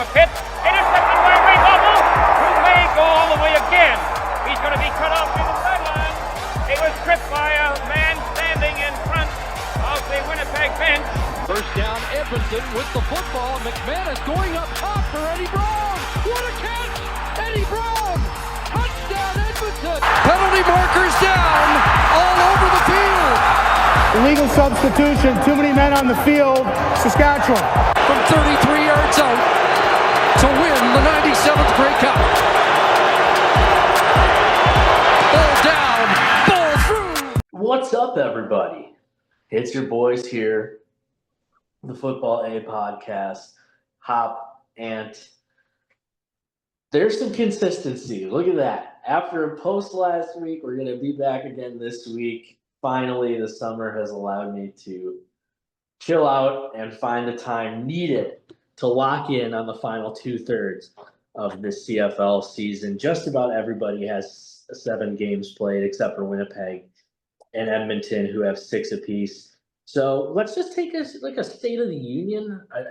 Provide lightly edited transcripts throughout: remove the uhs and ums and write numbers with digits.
for Pitts. Intercepted by Ray Hubble, who may go all the way again. He's going to be cut off near the sideline. He was tripped by a man standing in front of the Winnipeg bench. First down, Edmonton with the football. McManus going up top for Eddie Brown. What a catch! Eddie Brown! Touchdown, Edmonton! Penalty markers down all over the field. Illegal substitution, too many men on the field, Saskatchewan. From 33 yards out to win the 97th Grey Cup. Ball down, ball through. What's up, everybody? It's your boys here, the Football A podcast, Hop, Ant. There's some consistency. Look at that. After a post last week, we're going to be back again this week. Finally, the summer has allowed me to chill out and find the time needed to lock in on the final 2/3 of this CFL season. Just about everybody has 7 games played except for Winnipeg and Edmonton, who have 6 apiece. So let's just take a State of the Union. I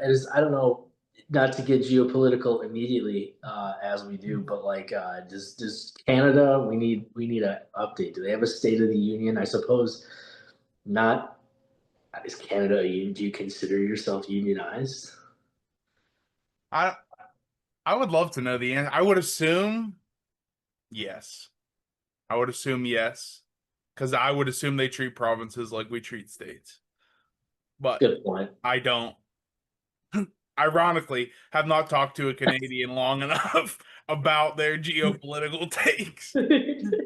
don't know, not to get geopolitical immediately as we do, but does Canada, we need an update. Do they have a State of the Union? I suppose not. Is Canada, do you consider yourself unionized? I would love to know the answer. I would assume yes. Because I would assume they treat provinces like we treat states. But Good point. I don't. Ironically, have not talked to a Canadian long enough about their geopolitical takes.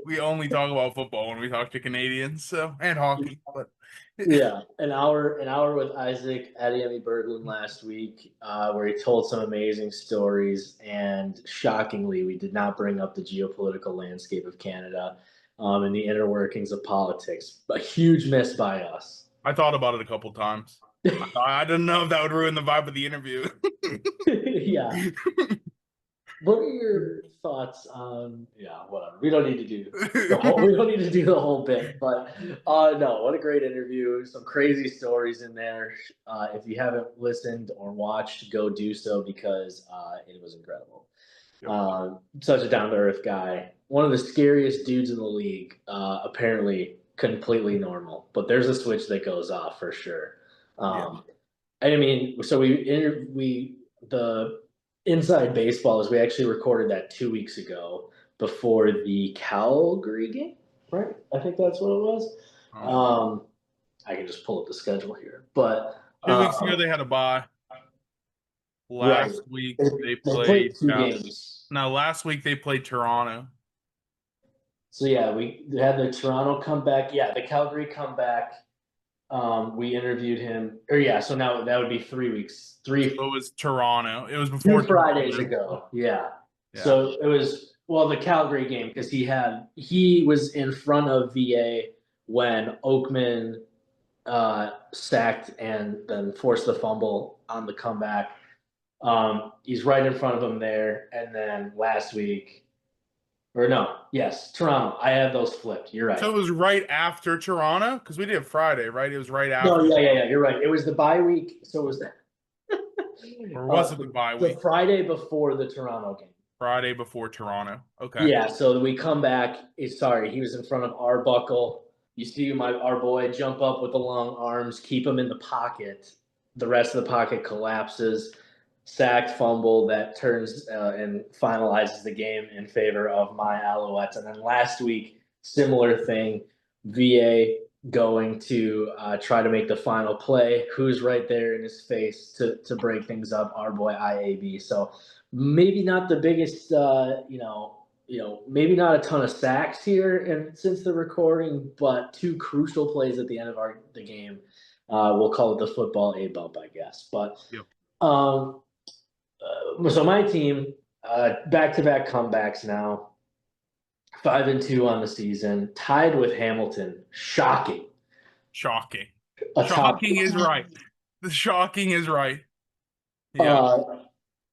We only talk about football when we talk to Canadians, and hockey. But Yeah, an hour with Isaac Adeyemi Berglund last week, where he told some amazing stories, and shockingly, we did not bring up the geopolitical landscape of Canada and the inner workings of politics. A huge miss by us. I thought about it a couple times. I didn't know if that would ruin the vibe of the interview. Yeah. What are your thoughts on? Yeah, whatever. We don't need to do the whole bit, but no. What a great interview! Some crazy stories in there. If you haven't listened or watched, go do so because it was incredible. Yep. Such a down to earth guy. One of the scariest dudes in the league. Apparently, completely normal, but there's a switch that goes off for sure. And I mean, so the Inside Baseball is we actually recorded that 2 weeks ago before the Calgary game, right? I think that's what it was. I can just pull up the schedule here, but 2 weeks ago they had a bye. Last week they played 2 games. No, last week they played Toronto. So yeah, we had the Toronto comeback. Yeah, the Calgary comeback. We interviewed him, so now that would be 3 weeks. So it was Toronto. It was before 2 Fridays ago. Yeah. So it was the Calgary game because he was in front of VA when Oakman sacked and then forced the fumble on the comeback. He's right in front of him there, and then last week. Toronto. I have those flipped. You're right. So it was right after Toronto? Because we did Friday, right? It was right after. No, yeah. You're right. It was the bye week. So it was that. Or was it the bye week? The Friday before the Toronto game. Friday before Toronto. Okay. Yeah, so we come back. He was in front of Arbuckle. You see our boy jump up with the long arms, keep him in the pocket. The rest of the pocket collapses. Sacked fumble that turns and finalizes the game in favor of my Alouettes. And then last week, similar thing, VA going to try to make the final play. Who's right there in his face to break things up? Our boy IAB. So maybe not the biggest, maybe not a ton of sacks here and since the recording, but 2 crucial plays at the end of the game. We'll call it the Football A bump, I guess. But so my team, back-to-back comebacks now, 5-2 on the season, tied with Hamilton. Shocking. Shocking is right. The shocking is right. Yeah.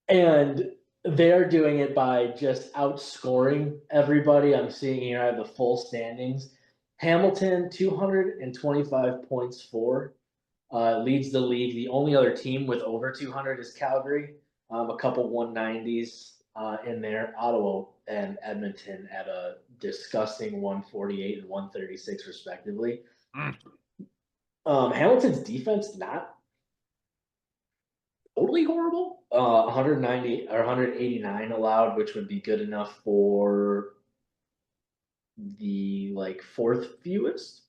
And they're doing it by just outscoring everybody. I'm seeing here, I have the full standings. Hamilton, 225 points for, leads the league. The only other team with over 200 is Calgary. a couple 190s in there. Ottawa and Edmonton at a disgusting 148 and 136 respectively. Hamilton's defense not totally horrible. 190 or 189 allowed, which would be good enough for the fourth fewest.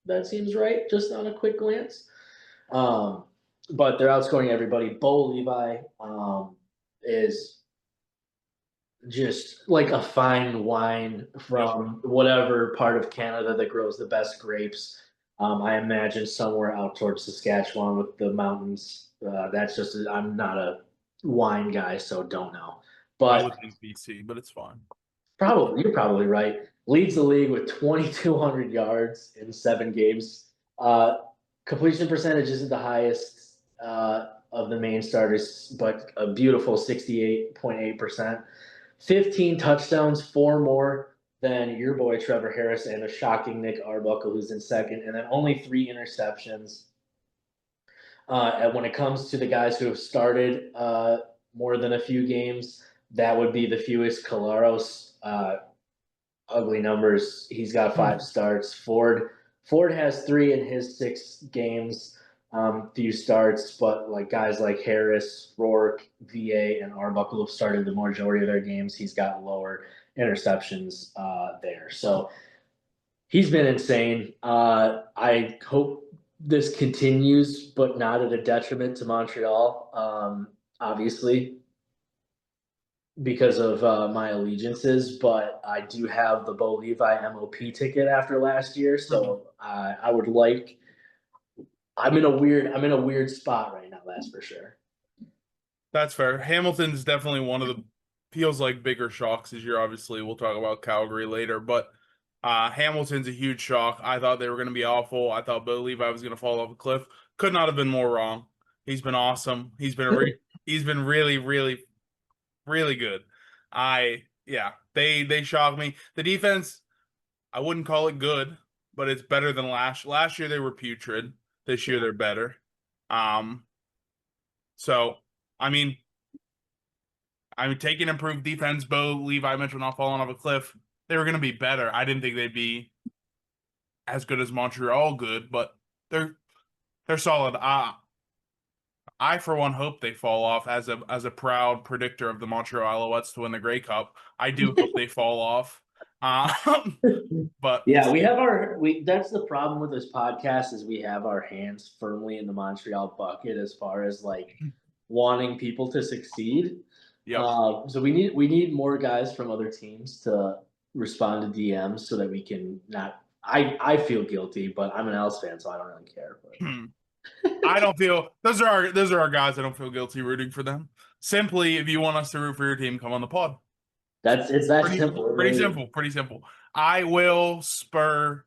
That seems right, just on a quick glance. But they're outscoring everybody. Bo Levi is just like a fine wine from whatever part of Canada that grows the best grapes. I imagine somewhere out towards Saskatchewan with the mountains. That's just I'm not a wine guy, so don't know. But I would think BC, but it's fine. You're probably right. Leads the league with 2,200 yards in 7 games. Completion percentage isn't the highest of the main starters, but a beautiful 68.8%. 15 touchdowns, 4 more than your boy Trevor Harris, and a shocking Nick Arbuckle, who's in second, and then only 3 interceptions. And when it comes to the guys who have started more than a few games, that would be the fewest. Colaros, ugly numbers. He's got 5 starts. Ford has 3 in his 6 games. Few starts, but guys like Harris, Rourke, VA, and Arbuckle have started the majority of their games. He's got lower interceptions there. So he's been insane. I hope this continues, but not at a detriment to Montreal, obviously, because of my allegiances. But I do have the Bo Levi MOP ticket after last year, so I would like. I'm in a weird spot right now. That's for sure. That's fair. Hamilton's definitely one of the feels like bigger shocks this year. Obviously, we'll talk about Calgary later, but Hamilton's a huge shock. I thought they were going to be awful. I thought Bo Levi was going to fall off a cliff. Could not have been more wrong. He's been awesome. He's been really, really, really good. They shocked me. The defense, I wouldn't call it good, but it's better than last year. They were putrid. This year they're better. So I mean, taking improved defense. Bo Levi mentioned not falling off a cliff. They were going to be better. I didn't think they'd be as good as Montreal good, but they're solid. I for one hope they fall off as a proud predictor of the Montreal Alouettes to win the Grey Cup. I do hope they fall off. But yeah, that's the problem with this podcast is we have our hands firmly in the Montreal bucket as far as wanting people to succeed. Yeah. So we need more guys from other teams to respond to DMs so that we can not. I feel guilty, but I'm an Owls fan, so I don't really care. I don't feel those are our guys. I don't feel guilty rooting for them. Simply, if you want us to root for your team, come on the pod. It's simple. Pretty simple. I will spur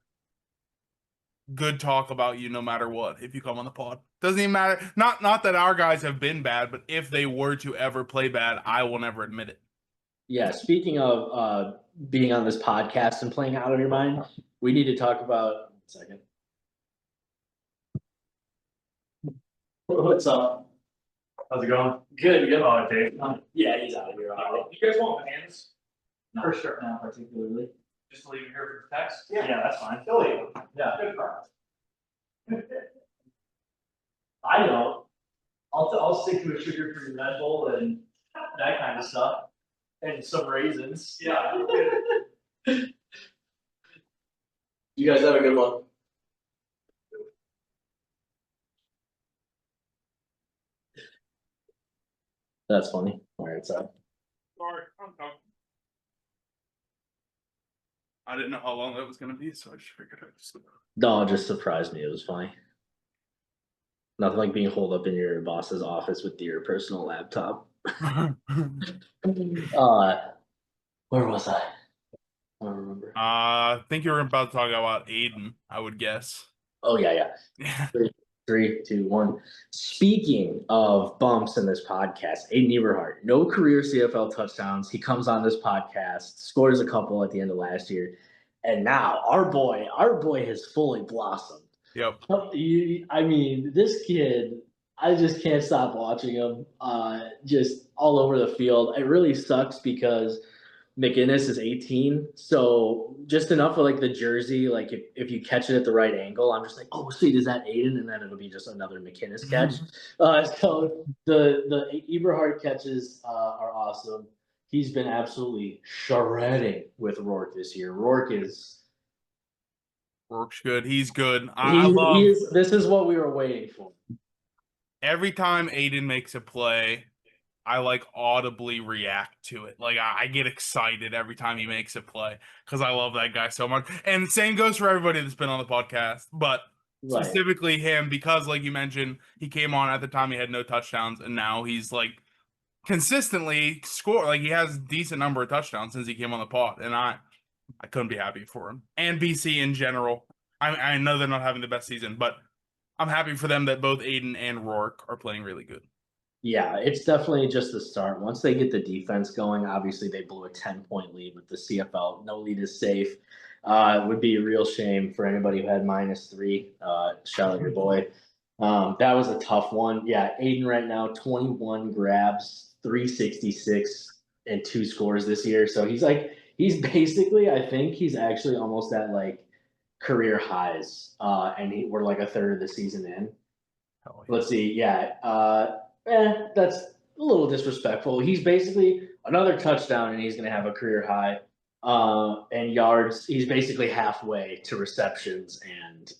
good talk about you no matter what if you come on the pod. Doesn't even matter. Not that our guys have been bad, but if they were to ever play bad, I will never admit it. Yeah, speaking of being on this podcast and playing out of your mind, we need to talk about – second. What's up? How's it going? Good. Oh, Dave. Yeah, he's out of here. You guys want bananas? No, For sure. Not particularly. Just to leave it here for the text? Yeah. That's fine. They'll leave them. Yeah. Good for I know. I'll stick to a sugar-free Red Bull and that kind of stuff, and some raisins. Yeah. You guys have a good one. That's funny. All right, sorry. Sorry, I'm talking. I didn't know how long that was going to be, so I just figured I'd just. No, it just surprised me. It was funny. Nothing like being holed up in your boss's office with your personal laptop. Where was I? I don't remember. I think you were about to talk about Aiden, I would guess. Oh, yeah. Yeah. 3, 2, 1. Speaking of bumps in this podcast, Aiden Eberhardt, no career CFL touchdowns. He comes on this podcast, scores a couple at the end of last year, and now our boy has fully blossomed. Yep. I mean, this kid, I just can't stop watching him. Just all over the field. It really sucks because McInnes is 18, so just enough of like the jersey. Like if you catch it at the right angle, I'm just like, oh sweet, is that Aiden? And then it'll be just another McInnes catch. So the Eberhard catches are awesome. He's been absolutely shredding with Rourke this year. Rourke's good. He's good. I love this is what we were waiting for. every time Aiden makes a play, I like audibly react to it. Like I get excited every time he makes a play because I love that guy so much. And same goes for everybody that's been on the podcast, but Right. specifically him because, like you mentioned, he came on at the time he had no touchdowns, and now he's like consistently score. Like he has a decent number of touchdowns since he came on the pod, and I couldn't be happy for him and BC in general. I know they're not having the best season, but I'm happy for them that both Aiden and Rourke are playing really good. Yeah, it's definitely just the start. Once they get the defense going, obviously they blew a 10-point lead with the CFL. No lead is safe. It would be a real shame for anybody who had -3. Shout out your boy. That was a tough one. Yeah, Aiden right now, 21 grabs, 366, and 2 scores this year. So he's basically, I think he's actually almost at like career highs. And we're like a third of the season in. Oh, yeah. Let's see. Yeah. That's a little disrespectful. He's basically another touchdown and he's going to have a career high. And yards, he's basically halfway to receptions and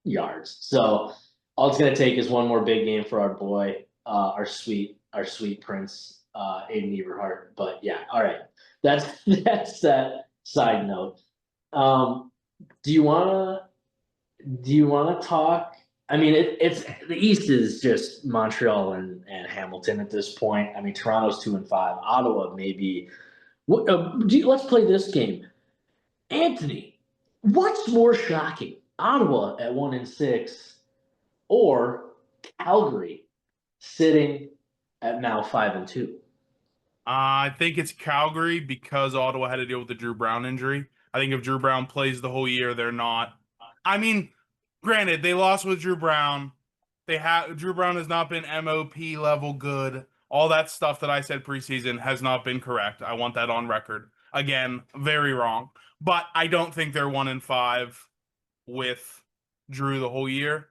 yards. So all it's going to take is one more big game for our boy, our sweet prince, Aiden Eberhard. But yeah, all right. That's that side note. Do you wanna talk? I mean, it's the East is just Montreal and Hamilton at this point. I mean, Toronto's 2-5. Ottawa maybe. Let's play this game, Anthony. What's more shocking, Ottawa at 1-6, or Calgary sitting at now 5-2? I think it's Calgary because Ottawa had to deal with the Drew Brown injury. I think if Drew Brown plays the whole year, they're not. I mean, granted, they lost with Drew Brown. Drew Brown has not been MOP level good. All that stuff that I said preseason has not been correct. I want that on record. Again, very wrong. But I don't think they're 1-5 with Drew the whole year.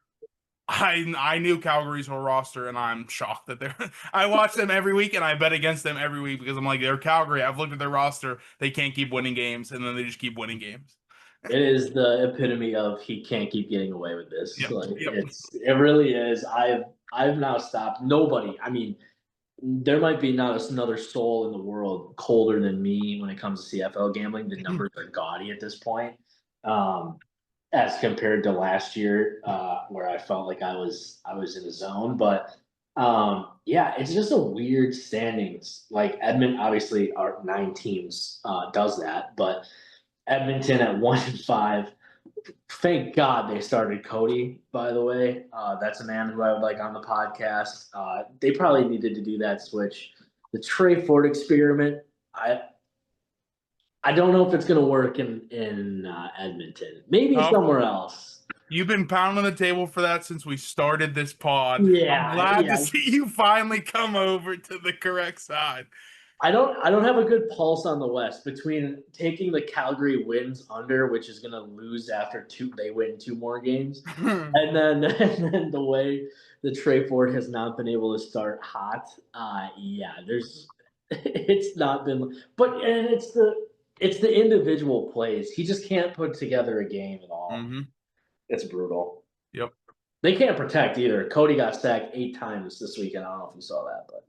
I knew Calgary's whole roster, and I'm shocked that they're. I watch them every week, and I bet against them every week because I'm like, they're Calgary. I've looked at their roster; they can't keep winning games, and then they just keep winning games. It is the epitome of he can't keep getting away with this. Yep, It really is. I've now stopped. Nobody. I mean, there might be not another soul in the world colder than me when it comes to CFL gambling. The numbers are gaudy at this point. As compared to last year, where I felt like I was in the zone. But yeah, it's just a weird standings. Like Edmonton, obviously, our 9 teams does that, but Edmonton at 1-5. Thank God they started Cody. By the way, that's a man who I would like on the podcast. They probably needed to do that switch. The Trey Ford experiment. I don't know if it's going to work in Edmonton. Maybe somewhere else. You've been pounding the table for that since we started this pod. Yeah, I'm glad to see you finally come over to the correct side. I don't have a good pulse on the West between taking the Calgary wins under, which is going to lose after they win 2 more games, and then the way the Trey Ford has not been able to start hot. Yeah, it's not been, and it's the individual plays. He just can't put together a game at all. Mm-hmm. It's brutal. Yep. They can't protect either. Cody got sacked 8 times this weekend. I don't know if you saw that, but.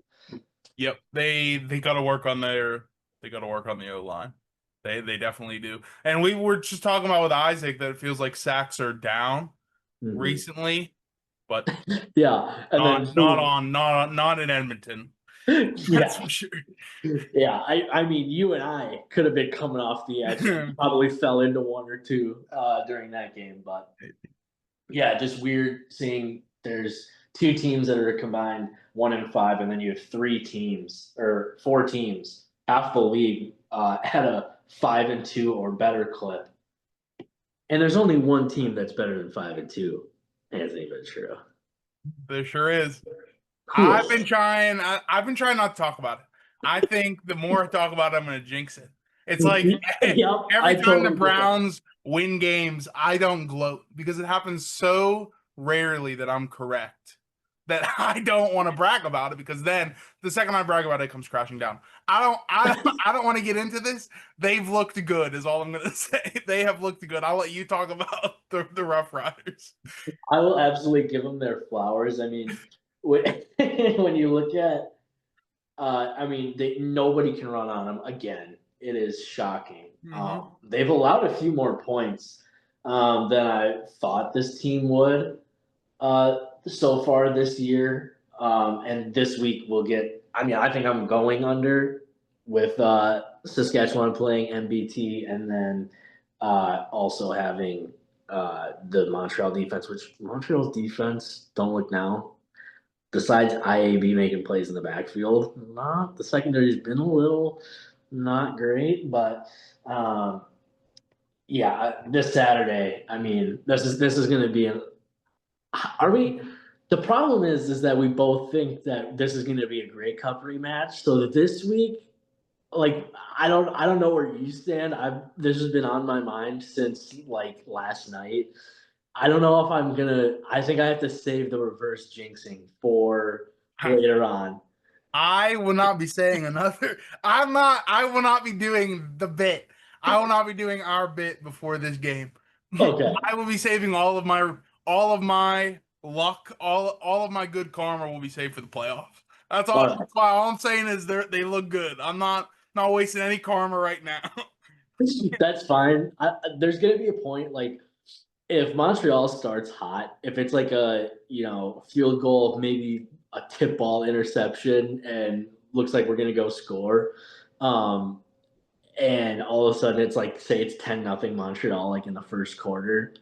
Yep, they got to work on the O-line. They definitely do. And we were just talking about with Isaac that it feels like sacks are down recently, but yeah, and not in Edmonton. That's for sure. Yeah, I mean, you and I could have been coming off the edge. Probably fell into 1 or 2 during that game, but yeah, just weird seeing there's 2 teams that are combined 1-5, and then you have 3 teams or 4 teams, half the league at a 5-2 or better clip, and there's only one team that's better than 5-2. Anthony Ventura. There sure is. Cool. I've been trying not to talk about it. I think the more I talk about it, I'm going to jinx it. It's like Yep, I every time totally the get that. Browns win games, I don't gloat because it happens so rarely that I'm correct that I don't want to brag about it because then the second I brag about it, it comes crashing down. I don't want to get into this. They've looked good is all I'm going to say. They have looked good. I'll let you talk about the Rough Riders. I will absolutely give them their flowers. I mean, when when you look at, I mean, nobody can run on them again. It is shocking. Mhm. They've allowed a few more points than I thought this team would so far this year. And this week we'll get. I mean, I think I'm going under with Saskatchewan playing MBT, and then also having the Montreal defense, which Montreal's defense, don't look now. Besides IAB making plays in the backfield, not the secondary's been a little not great, but yeah, this Saturday. I mean, this is going to be an. Are we? The problem is that we both think that this is going to be a Grey Cup rematch. So this week, like I don't know where you stand. This has been on my mind since like last night. I don't know if I'm gonna. I think I have to save the reverse jinxing for later on. I will not be saying another. I will not be doing the bit. I will not be doing our bit before this game. Okay. I will be saving all of my luck, all of my good karma will be saved for the playoffs. That's all. All right. That's why all I'm saying is they look good. I'm not wasting any karma right now. That's fine. There's gonna be a point like if Montreal starts hot, if it's like a field goal, maybe a tip ball interception, and looks like we're gonna go score, and all of a sudden it's like say it's 10-0 Montreal like in the first quarter,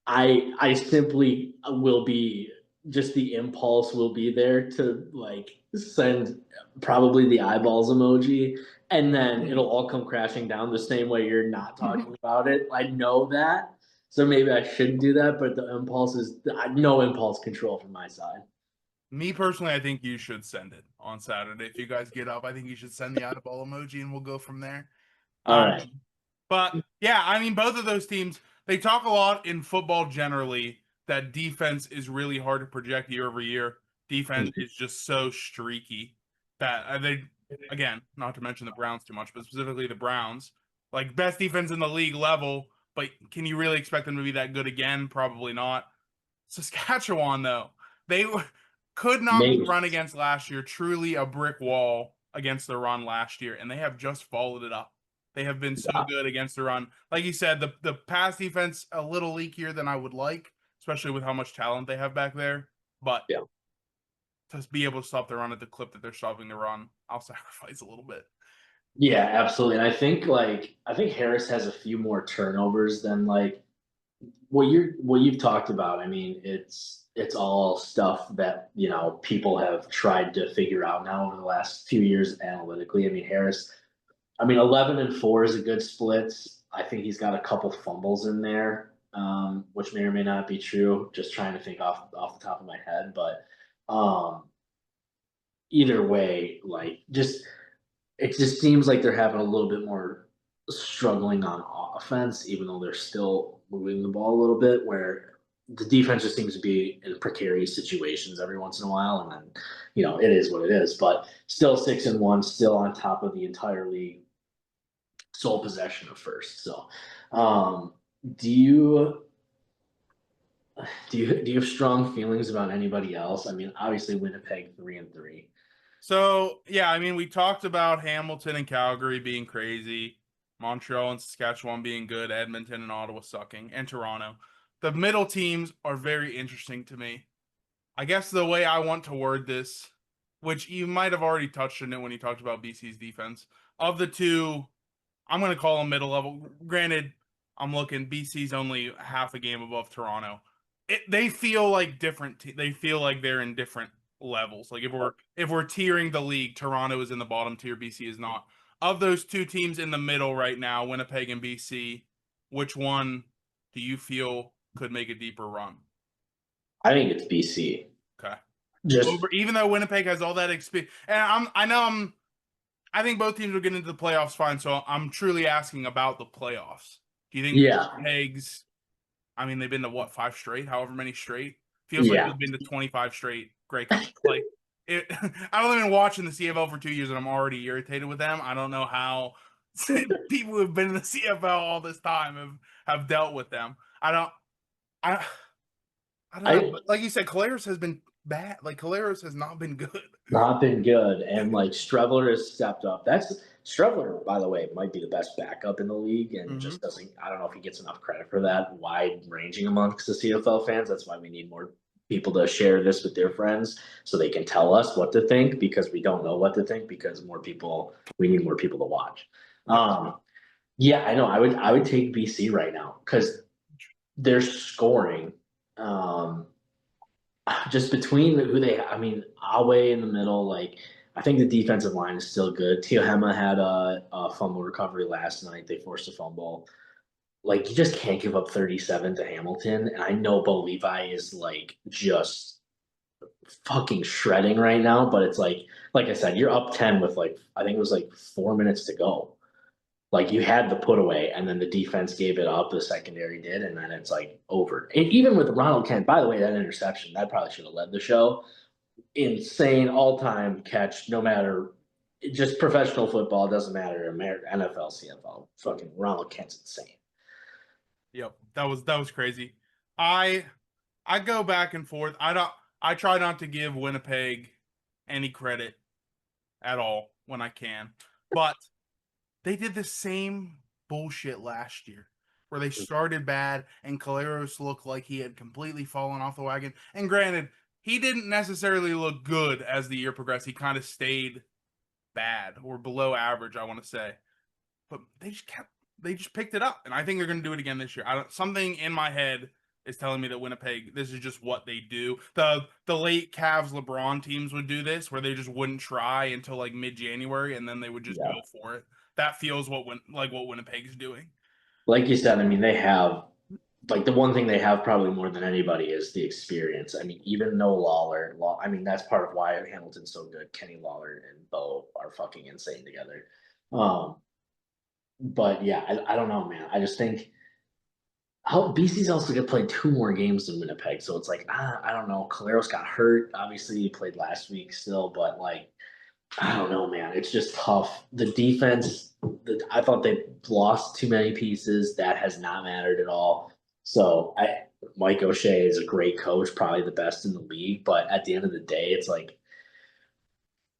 I simply will be just the impulse will be there to like send probably the eyeballs emoji, and then it'll all come crashing down the same way you're not talking about it. I know that. So maybe I shouldn't do that, but the impulse is no impulse control from my side. Me personally, I think you should send it on Saturday. If you guys get up, I think you should send the eyeball emoji and we'll go from there. All right. But yeah, I mean, both of those teams, they talk a lot in football generally that defense is really hard to project year over year. Defense is just so streaky that they, again, not to mention the Browns too much, but specifically the Browns, like best defense in the league level. But can you really expect them to be that good again? Probably not. Saskatchewan, though, they could not be run against last year. Truly a brick wall against the run last year, and they have just followed it up. They have been so good against the run. Like you said, the pass defense a little leakier than I would like, especially with how much talent they have back there. But Yeah. to be able to stop the run at the clip that they're stopping the run, I'll sacrifice a little bit. Yeah, absolutely. And I think Harris has a few more turnovers than like what you've talked about. I mean, it's all stuff that, people have tried to figure out now over the last few years analytically. I mean, Harris, 11-4 is a good split. I think he's got a couple fumbles in there, which may or may not be true. Just trying to think off the top of my head, but either way, like it just seems like they're having a little bit more struggling on offense, even though they're still moving the ball a little bit, where the defense just seems to be in precarious situations every once in a while. And then, it is what it is, but still 6-1, still on top of the entire league, sole possession of first. So, do you have strong feelings about anybody else? I mean, obviously Winnipeg 3-3. So yeah, I mean, we talked about Hamilton and Calgary being crazy, Montreal and Saskatchewan being good, Edmonton and Ottawa sucking, and Toronto. The middle teams are very interesting to me. I guess the way I want to word this, which you might have already touched on it when you talked about BC's defense, of the two, I'm going to call them middle level. Granted, I'm looking, BC's only half a game above Toronto. They feel like different. They feel like they're in different levels. Like if we're tiering the league, Toronto is in the bottom tier, BC is not. Of those two teams in the middle right now, Winnipeg and BC, which one do you feel could make a deeper run? I think it's BC. Okay. Just Even though Winnipeg has all that experience, and I think both teams will get into the playoffs fine. So I'm truly asking about the playoffs. Do you think Winnipeg's? I mean, they've been to what, 5 straight? However many straight? Feels like they've been to 25 straight Grey Cups. Like I've only been watching the CFL for 2 years, and I'm already irritated with them. I don't know how people who've been in the CFL all this time have dealt with them. I don't know. But like you said, Collaros has been bad. Like Collaros has not been good. Not been good, and like Streveler has stepped up. Streveler, by the way, might be the best backup in the league, and just doesn't. I don't know if he gets enough credit for that. Wide ranging amongst the CFL fans. That's why we need more people to share this with their friends so they can tell us what to think, because we don't know what to think, because we need more people to watch. Yeah, I know. I would take BC right now because they're scoring. Just between who they, I mean, Awe in the middle, like I think the defensive line is still good. Tiohema had a fumble recovery last night. They forced a fumble. Like you just can't give up 37 to Hamilton. And I know Bo Levi is like just fucking shredding right now, but it's like I said, you're up 10 with like, I think it was like 4 minutes to go. Like you had the put away, and then the defense gave it up. The secondary did, and then it's like over. And even with Ronald Kent, by the way, that interception that probably should have led the show. Insane all-time catch, no matter just professional football, it doesn't matter. NFL, CFL, fucking Ronald Kent's insane. Yep, that was crazy. I go back and forth. I try not to give Winnipeg any credit at all when I can, but they did the same bullshit last year where they started bad and Collaros looked like he had completely fallen off the wagon. And granted, he didn't necessarily look good as the year progressed. He kind of stayed bad or below average, I want to say. But they just picked it up. And I think they're going to do it again this year. Something in my head is telling me that Winnipeg, this is just what they do. The late Cavs LeBron teams would do this, where they just wouldn't try until like mid-January, and then they would just go for it. That feels what Winnipeg's doing. Like you said, I mean, they have like the one thing they have probably more than anybody is the experience. I mean, even though Lawler, I mean, that's part of why Hamilton's so good. Kenny Lawler and Bo are fucking insane together. But yeah, I don't know, man. I just think BC's also going to play 2 more games than Winnipeg. So it's like, I don't know. Collaros got hurt. Obviously, he played last week still, but like, I don't know, man. It's just tough. The defense, I thought they lost too many pieces. That has not mattered at all. So Mike O'Shea is a great coach, probably the best in the league. But at the end of the day, it's like,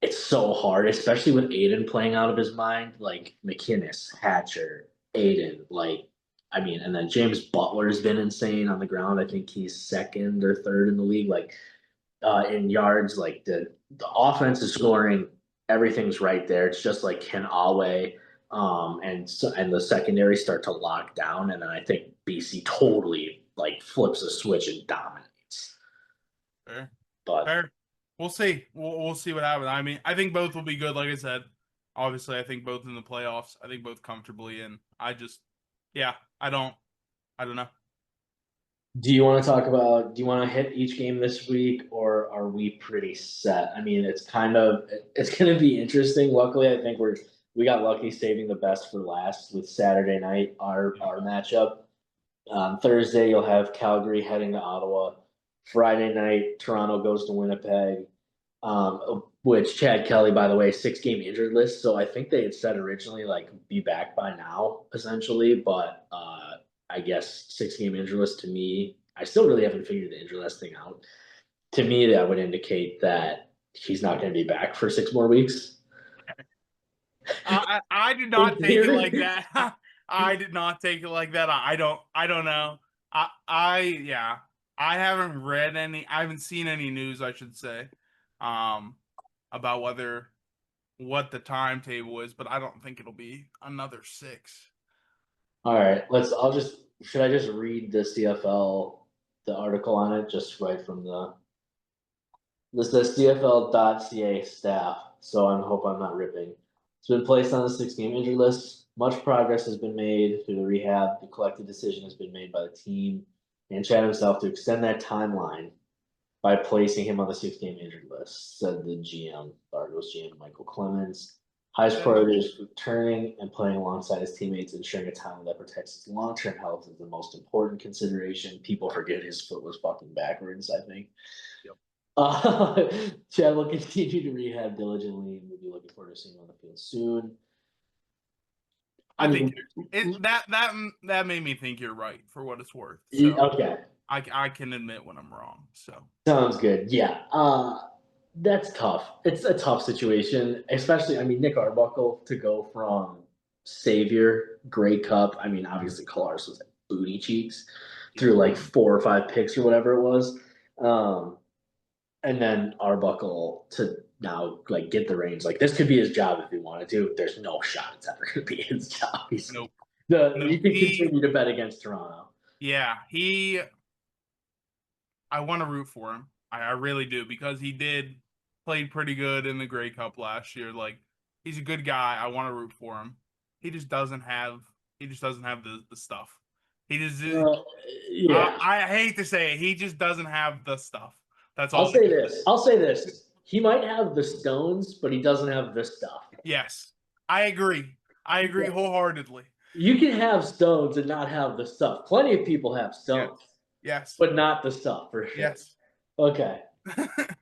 it's so hard, especially with Aiden playing out of his mind. Like McInnes, Hatcher, Aiden, like, I mean, and then James Butler's been insane on the ground. I think he's 2nd or 3rd in the league. Like in yards, like the offense is scoring. Everything's right there. It's just like Ken Awe, and the secondary start to lock down, and then I think BC totally like flips a switch and dominates. Fair. But Fair. We'll see. We'll see what happens. I mean, I think both will be good. Like I said, obviously, I think both in the playoffs. I think both comfortably, and I don't know. Do you want to hit each game this week, or are we pretty set? I mean, it's going to be interesting. Luckily, I think we got lucky saving the best for last with Saturday night, our matchup. Thursday, you'll have Calgary heading to Ottawa. Friday night, Toronto goes to Winnipeg, which Chad Kelly, by the way, 6-game injured list. So I think they had said originally like be back by now, essentially, but I guess 6-game injury list to me, I still really haven't figured the injury list thing out. To me, that would indicate that he's not going to be back for 6 more weeks. I did not take it like that. I did not take it like that. I don't know. I haven't read any. I haven't seen any news, I should say, about what the timetable is, but I don't think it'll be another 6. All right, should I just read the CFL, the article on it, just right from this says CFL.ca staff, so I hope I'm not ripping. It's been placed on the 6-game injury list. Much progress has been made through the rehab. The collective decision has been made by the team and Chad himself to extend that timeline by placing him on the 6-game injured list, said the GM, Argos GM Michael Clemens. Highest priority is returning and playing alongside his teammates, ensuring a talent that protects his long-term health is the most important consideration. People forget his foot was fucking backwards, I think. Chad will continue to rehab diligently and we'll be looking forward to seeing him on the field soon. I think that made me think you're right for what it's worth. So okay. I can admit when I'm wrong. So sounds good. Yeah. That's tough. It's a tough situation, especially, I mean, Nick Arbuckle to go from savior, Grey Cup. I mean, obviously Collaros was like booty cheeks through like 4 or 5 picks or whatever it was. And then Arbuckle to now like get the reins. Like this could be his job if he wanted to. There's no shot it's ever going to be his job. Nope. You can continue to bet against Toronto. Yeah, I want to root for him. I really do, because he played pretty good in the Grey Cup last year. Like, he's a good guy. I want to root for him. He just doesn't have the stuff. He just yeah. I hate to say it, he just doesn't have the stuff. That's all. I'll say this. He might have the stones, but he doesn't have the stuff. Yes. I agree wholeheartedly. You can have stones and not have the stuff. Plenty of people have stones. Yes. But not the stuff, for sure. Yes. Okay.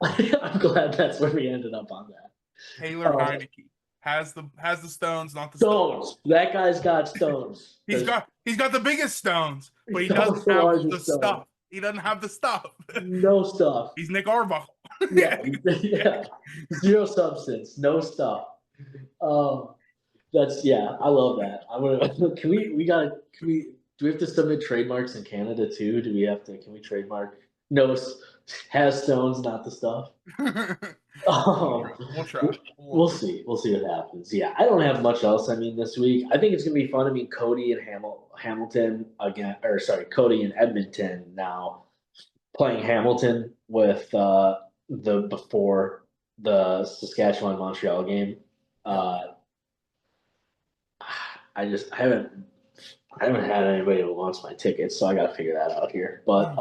I'm glad that's where we ended up on that. Taylor Heineke has the stones, not the stones. That guy's got stones. He's got the biggest stones, but he doesn't have the stuff. He doesn't have the stuff. No stuff. He's Nick Arbuckle. yeah. Zero substance, no stuff. That's I love that. Do we have to submit trademarks in Canada too? Can we trademark has stones, not the stuff? We'll try. We'll see. We'll see what happens. Yeah, I don't have much else. I mean, this week I think it's gonna be fun. I mean, Cody and Hamilton again, or sorry, Cody and Edmonton now playing Hamilton with before the Saskatchewan Montreal game. I haven't had anybody who wants my tickets, so I got to figure that out here. But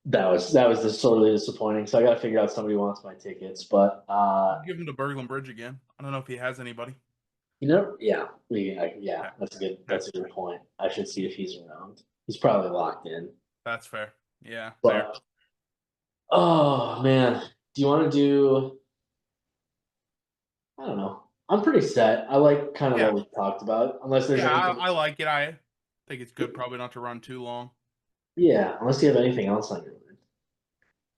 that was just sorely disappointing. So I got to figure out somebody who wants my tickets. But give him to Berglund Bridge again. I don't know if he has anybody. That's a good point. I should see if he's around. He's probably locked in. That's fair. Yeah. But, fair. Oh man, do you want to do? I don't know. I'm pretty set. I like kind of what we talked about. Unless there's I like it. I think it's good probably not to run too long. Yeah, unless you have anything else on your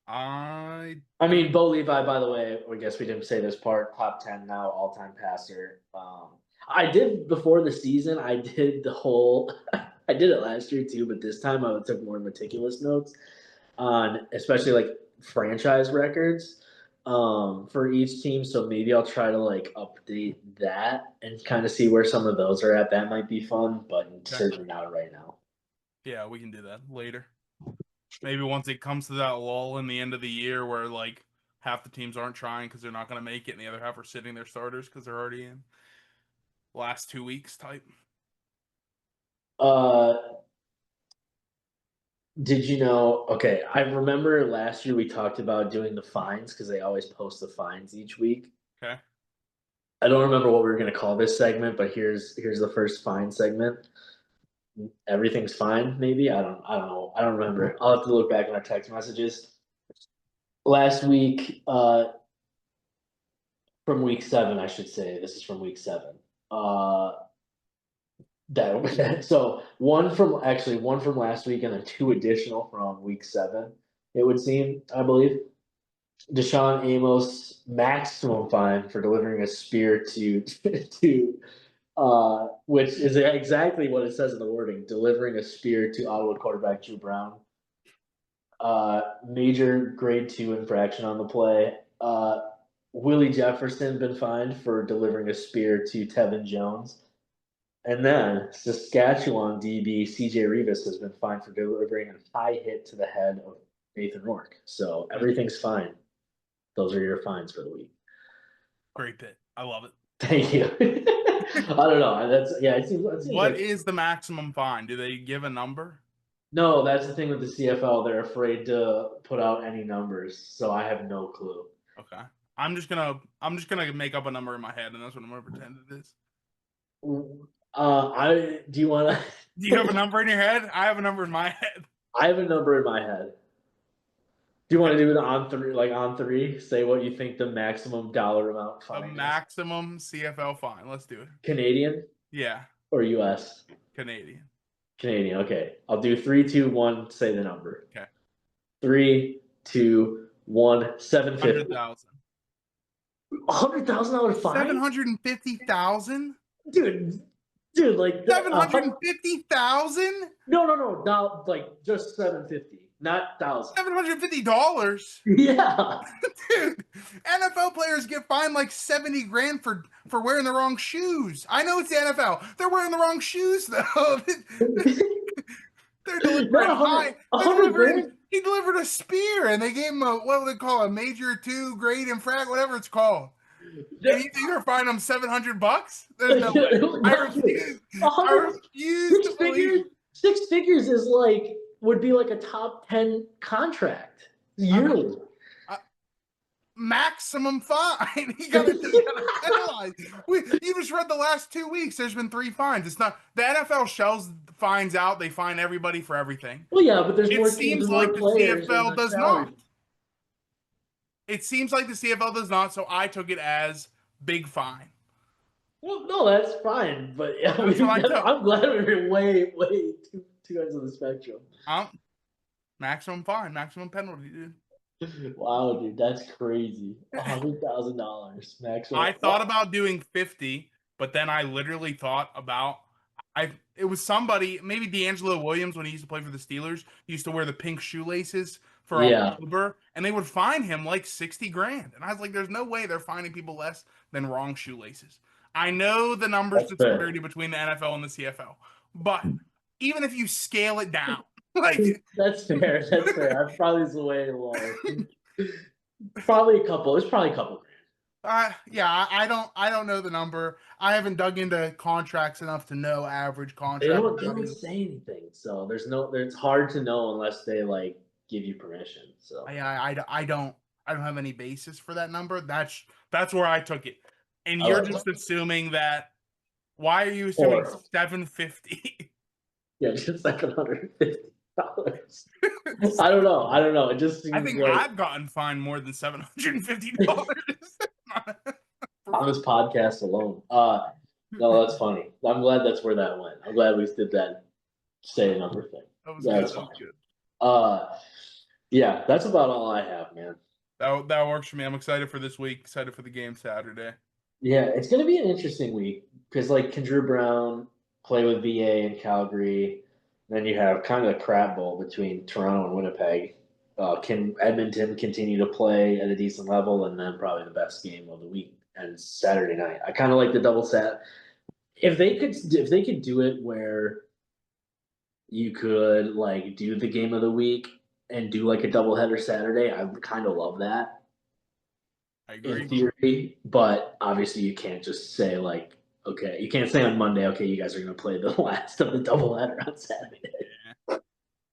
mind. I mean, Bo Levi, by the way, I guess we didn't say this part, top 10 now, all-time passer. I did before the season, I did I did it last year too, but this time I took more meticulous notes on especially like franchise records for each team. So maybe I'll try to like update that and kind of see where some of those are at. That might be fun, but certainly not right now. Yeah, we can do that later. Maybe once it comes to that lull in the end of the year where like half the teams aren't trying because they're not going to make it and the other half are sitting their starters because they're already in last 2 weeks type. Did you know? Okay, I remember last year we talked about doing the fines because they always post the fines each week. Okay. I don't remember what we were going to call this segment, but here's the first fine segment. Everything's fine, maybe. I don't know. I don't remember. I'll have to look back in our text messages. Last week, from week 7, I should say. This is from week 7. So one from last week and then 2 additional from week 7. It would seem, I believe. Deshaun Amos maximum fine for delivering a spear to which is exactly what it says in the wording, delivering a spear to Ottawa quarterback Drew Brown. Major grade 2 infraction on the play. Willie Jefferson been fined for delivering a spear to Tevin Jones. And then Saskatchewan DB CJ Rivas has been fined for delivering a high hit to the head of Nathan Rourke. So everything's fine. Those are your fines for the week. Great bit. I love it. Thank you. I don't know. It seems What like, is the maximum fine? Do they give a number? No, that's the thing with the CFL. They're afraid to put out any numbers, so I have no clue. Okay. I'm just gonna make up a number in my head, and that's what I'm gonna pretend it is. I do you want to? Do you have a number in your head? I have a number in my head. I have a number in my head. Do you want to do it on three? Like on three, say what you think the maximum dollar amount The fine is. maximum CFL fine. Let's do it. Canadian Yeah, or U.S. Canadian. Canadian. Okay, I'll do 3, 2, 1. Say the number. Okay. 3, 2, 1. 750. 100,000. $100,000 fine. 750,000. Dude, like 750,000. No, like just 750, not thousand. $750. Yeah, Dude, NFL players get fined like 70 grand for wearing the wrong shoes. I know it's the NFL. They're wearing the wrong shoes though. They're delivering Not 100 grand. He delivered a spear, and they gave him a what do they call a major 2 grade infract, whatever it's called. And you think you're finding them $700? There's no way. I refuse. I refuse to believe. Six figures is like would be like a top 10 contract yearly. Maximum fine. You gotta penalize. You just read the last 2 weeks. There's been 3 fines. It's not the NFL shells fines out. They fine everybody for everything. Well, yeah, but there's It more seems teams and like more the players CFL and does salaries. not. It seems like the CFL does not, so I took it as big fine. Well, no, that's fine, but yeah, That's what I took. I'm glad we were way two ends of the spectrum. Maximum fine, maximum penalty, dude. Wow, dude, that's crazy. $100,000 maximum. I thought about doing 50, but then I literally thought about it was somebody, maybe D'Angelo Williams when he used to play for the Steelers, used to wear the pink shoelaces for October, and they would fine him like 60 grand. And I was like, there's no way they're fining people less than wrong shoelaces. I know the numbers disparity between the NFL and the CFL, but even if you scale it down, like that's fair. That's fair. I probably was way low. Probably a couple. It's probably a couple grand. Yeah, I don't know the number. I haven't dug into contracts enough to know average contract. They don't say anything, so it's hard to know unless they like give you permission. So I don't have any basis for that number. That's where I took it. And you're just assuming that. Why are you assuming $750? Yeah, just $750. I don't know. It just seems I think like, I've gotten fined more than $750 on this podcast alone. No, that's funny. I'm glad that's where that went. I'm glad we did that say a number thing. That was good. Yeah, that's about all I have, man. That works for me. I'm excited for this week. Excited for the game Saturday. Yeah, it's gonna be an interesting week because like can Drew Brown play with VA in Calgary? Then you have kind of a crap bowl between Toronto and Winnipeg. Can Edmonton continue to play at a decent level? And then probably the best game of the week and Saturday night. I kind of like the double set. If they could do it where you could like do the game of the week and do like a doubleheader Saturday, I would kind of love that. I agree. In theory, but obviously you can't just say like, okay, you can't say on Monday, okay, you guys are going to play the last of the doubleheader on Saturday. Yeah.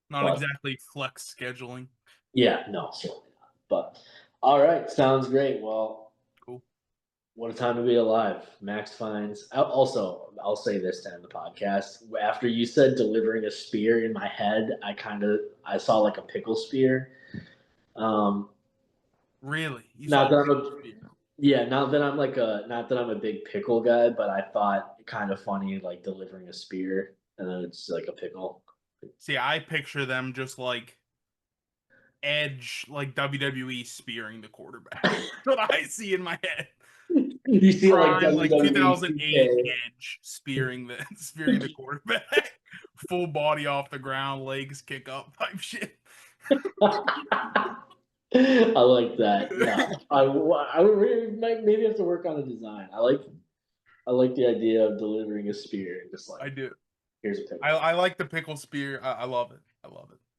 Not exactly flex scheduling. Yeah, no, certainly not. But all right, sounds great. Well, cool. What a time to be alive. Max Fines. I'll say this to end the podcast. After you said delivering a spear in my head, I saw like a pickle spear. Really? Not that I'm a big pickle guy, but I thought kind of funny, like delivering a spear and then it's like a pickle. See, I picture them just like Edge, like WWE spearing the quarterback. That's what I see in my head. You see like 2008 Edge spearing the quarterback, full body off the ground, legs kick up type shit. I like that. Yeah, I would maybe have to work on a design. I like the idea of delivering a spear and just like I do. Here's a pickle. I like the pickle spear. I love it.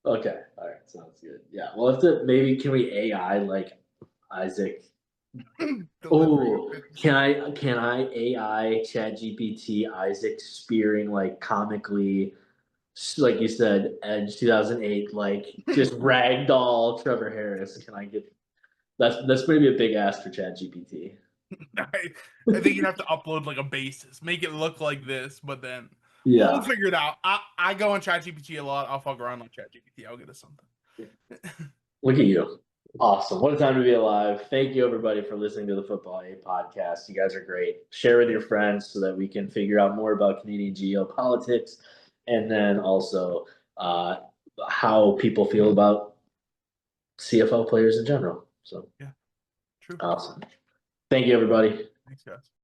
Okay, all right, sounds good. Yeah, well, can we AI like Isaac? Oh, can I AI ChatGPT Isaac spearing like comically like you said, Edge 2008, like just ragdoll Trevor Harris. Can I get that's going to be a big ask for ChatGPT. I think you'd have to upload like a basis, make it look like this, but then Yeah. we'll figure it out. I go on ChatGPT a lot. I'll fuck around on ChatGPT. I'll get us something. Look at you. Awesome. What a time to be alive. Thank you, everybody, for listening to the Football A podcast. You guys are great. Share with your friends so that we can figure out more about Canadian geopolitics and then also how people feel about CFL players in general. So, True. awesome. Thank you, everybody. Thanks, guys.